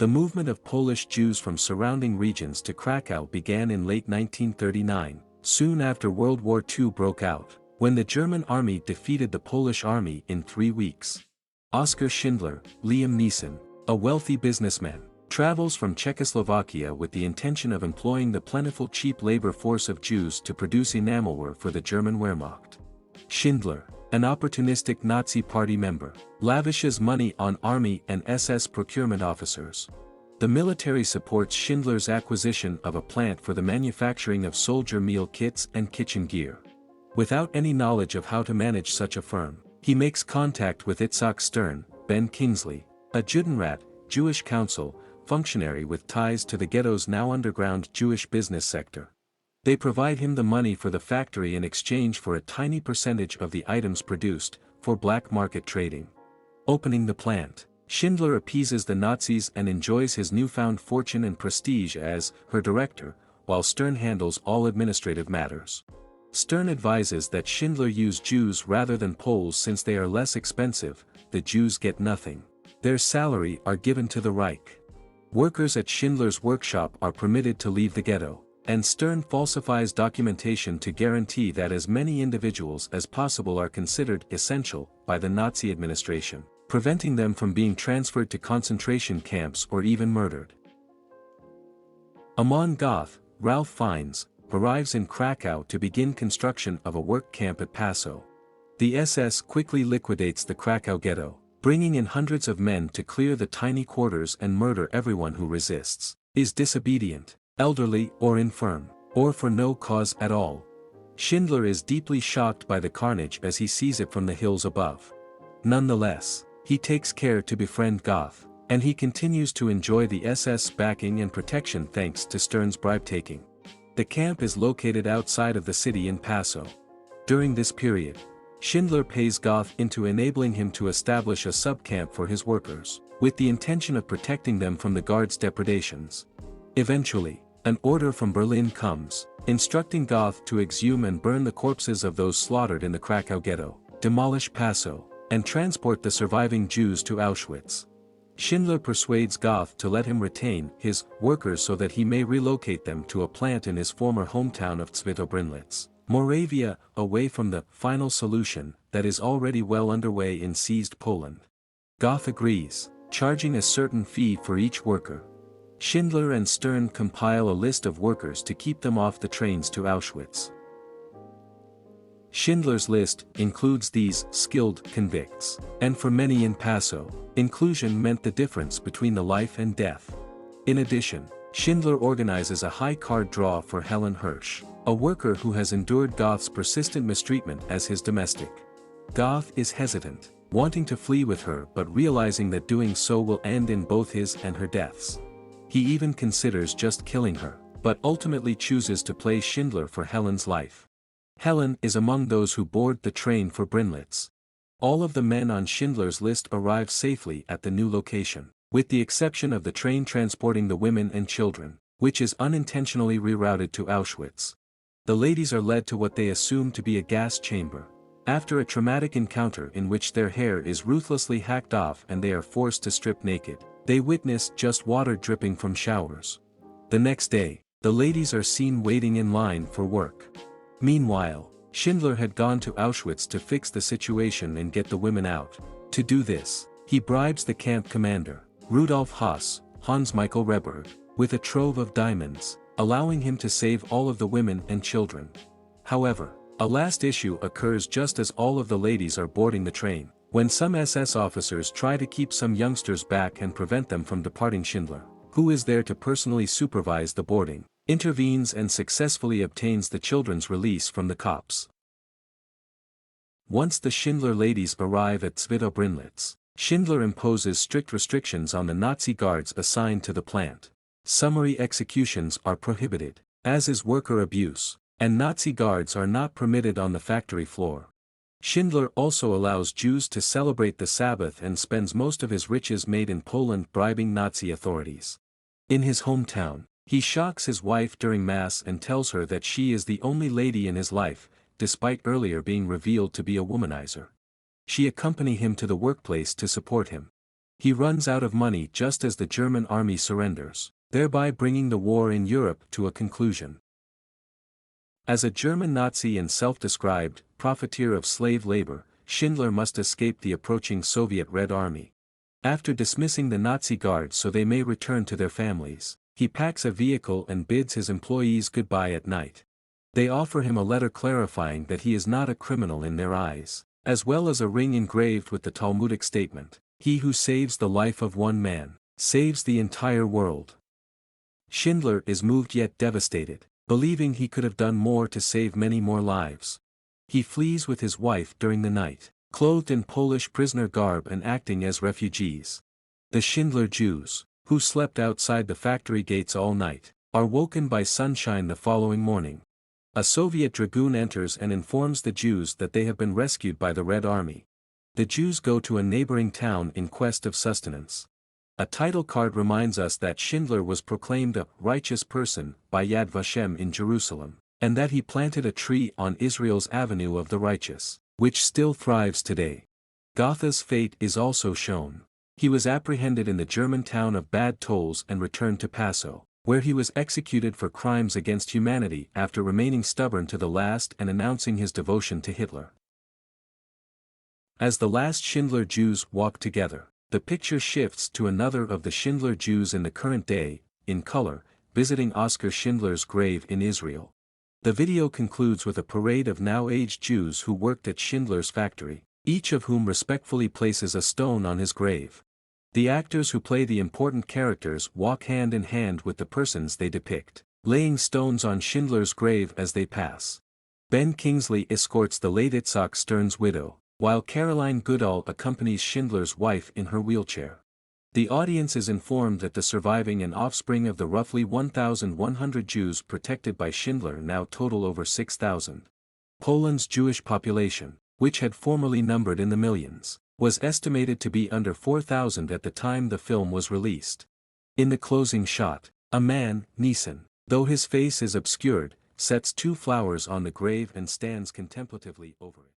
The movement of Polish Jews from surrounding regions to Krakow began in late 1939, soon after World War II broke out, when the German army defeated the Polish army in 3 weeks. Oskar Schindler, Liam Neeson, a wealthy businessman, travels from Czechoslovakia with the intention of employing the plentiful cheap labor force of Jews to produce enamelware for the German Wehrmacht. Schindler, an opportunistic Nazi party member, lavishes money on army and SS procurement officers. The military supports Schindler's acquisition of a plant for the manufacturing of soldier meal kits and kitchen gear. Without any knowledge of how to manage such a firm, he makes contact with Itzhak Stern, Ben Kingsley, a Judenrat, Jewish council, functionary with ties to the ghetto's now underground Jewish business sector. They provide him the money for the factory in exchange for a tiny percentage of the items produced, for black market trading. Opening the plant, Schindler appeases the Nazis and enjoys his newfound fortune and prestige as her director, while Stern handles all administrative matters. Stern advises that Schindler use Jews rather than Poles since they are less expensive. The Jews get nothing. Their salary are given to the Reich. Workers at Schindler's workshop are permitted to leave the ghetto, and Stern falsifies documentation to guarantee that as many individuals as possible are considered essential by the Nazi administration, preventing them from being transferred to concentration camps or even murdered. Amon Goeth, Ralph Fiennes, arrives in Krakow to begin construction of a work camp at Passau. The SS quickly liquidates the Krakow ghetto, bringing in hundreds of men to clear the tiny quarters and murder everyone who resists, is disobedient, elderly or infirm, or for no cause at all. Schindler is deeply shocked by the carnage as he sees it from the hills above. Nonetheless, he takes care to befriend Goeth, and he continues to enjoy the SS backing and protection thanks to Stern's bribe-taking. The camp is located outside of the city in Passau. During this period, Schindler pays Goeth into enabling him to establish a sub-camp for his workers, with the intention of protecting them from the guards' depredations. Eventually, an order from Berlin comes, instructing Goeth to exhume and burn the corpses of those slaughtered in the Krakow ghetto, demolish Passau, and transport the surviving Jews to Auschwitz. Schindler persuades Goeth to let him retain his workers so that he may relocate them to a plant in his former hometown of Świętobrzęce, Moravia, away from the final solution that is already well underway in seized Poland. Goeth agrees, charging a certain fee for each worker. Schindler and Stern compile a list of workers to keep them off the trains to Auschwitz. Schindler's list includes these skilled convicts, and for many in Passau, inclusion meant the difference between the life and death. In addition, Schindler organizes a high card draw for Helen Hirsch, a worker who has endured Goeth's persistent mistreatment as his domestic. Goeth is hesitant, wanting to flee with her but realizing that doing so will end in both his and her deaths. He even considers just killing her, but ultimately chooses to play Schindler for Helen's life. Helen is among those who board the train for Brilliance. All of the men on Schindler's list arrive safely at the new location, with the exception of the train transporting the women and children, which is unintentionally rerouted to Auschwitz. The ladies are led to what they assume to be a gas chamber. After a traumatic encounter in which their hair is ruthlessly hacked off and they are forced to strip naked, they witness just water dripping from showers. The next day, the ladies are seen waiting in line for work. Meanwhile, Schindler had gone to Auschwitz to fix the situation and get the women out. To do this, he bribes the camp commander, Rudolf Haas, Hans Michael Reberg, with a trove of diamonds, allowing him to save all of the women and children. However, a last issue occurs just as all of the ladies are boarding the train, when some SS officers try to keep some youngsters back and prevent them from departing. Schindler, who is there to personally supervise the boarding, intervenes and successfully obtains the children's release from the cops. Once the Schindler ladies arrive at Świętobrzęce, Schindler imposes strict restrictions on the Nazi guards assigned to the plant. Summary executions are prohibited, as is worker abuse, and Nazi guards are not permitted on the factory floor. Schindler also allows Jews to celebrate the Sabbath and spends most of his riches made in Poland bribing Nazi authorities. In his hometown, he shocks his wife during Mass and tells her that she is the only lady in his life, despite earlier being revealed to be a womanizer. She accompanies him to the workplace to support him. He runs out of money just as the German army surrenders, thereby bringing the war in Europe to a conclusion. As a German Nazi and self-described profiteer of slave labor, Schindler must escape the approaching Soviet Red Army. After dismissing the Nazi guards so they may return to their families, he packs a vehicle and bids his employees goodbye at night. They offer him a letter clarifying that he is not a criminal in their eyes, as well as a ring engraved with the Talmudic statement, "He who saves the life of one man, saves the entire world." Schindler is moved yet devastated, believing he could have done more to save many more lives. He flees with his wife during the night, clothed in Polish prisoner garb and acting as refugees. The Schindler Jews, who slept outside the factory gates all night, are woken by sunshine the following morning. A Soviet dragoon enters and informs the Jews that they have been rescued by the Red Army. The Jews go to a neighboring town in quest of sustenance. A title card reminds us that Schindler was proclaimed a righteous person by Yad Vashem in Jerusalem, and that he planted a tree on Israel's Avenue of the Righteous, which still thrives today. Goethe's fate is also shown. He was apprehended in the German town of Bad Tolls and returned to Passau, where he was executed for crimes against humanity after remaining stubborn to the last and announcing his devotion to Hitler. As the last Schindler Jews walk together, the picture shifts to another of the Schindler Jews in the current day, in color, visiting Oskar Schindler's grave in Israel. The video concludes with a parade of now-aged Jews who worked at Schindler's factory, each of whom respectfully places a stone on his grave. The actors who play the important characters walk hand in hand with the persons they depict, laying stones on Schindler's grave as they pass. Ben Kingsley escorts the late Itzhak Stern's widow, while Caroline Goodall accompanies Schindler's wife in her wheelchair. The audience is informed that the surviving and offspring of the roughly 1,100 Jews protected by Schindler now total over 6,000. Poland's Jewish population, which had formerly numbered in the millions, was estimated to be under 4,000 at the time the film was released. In the closing shot, Amon Neeson, though his face is obscured, sets 2 flowers on the grave and stands contemplatively over it.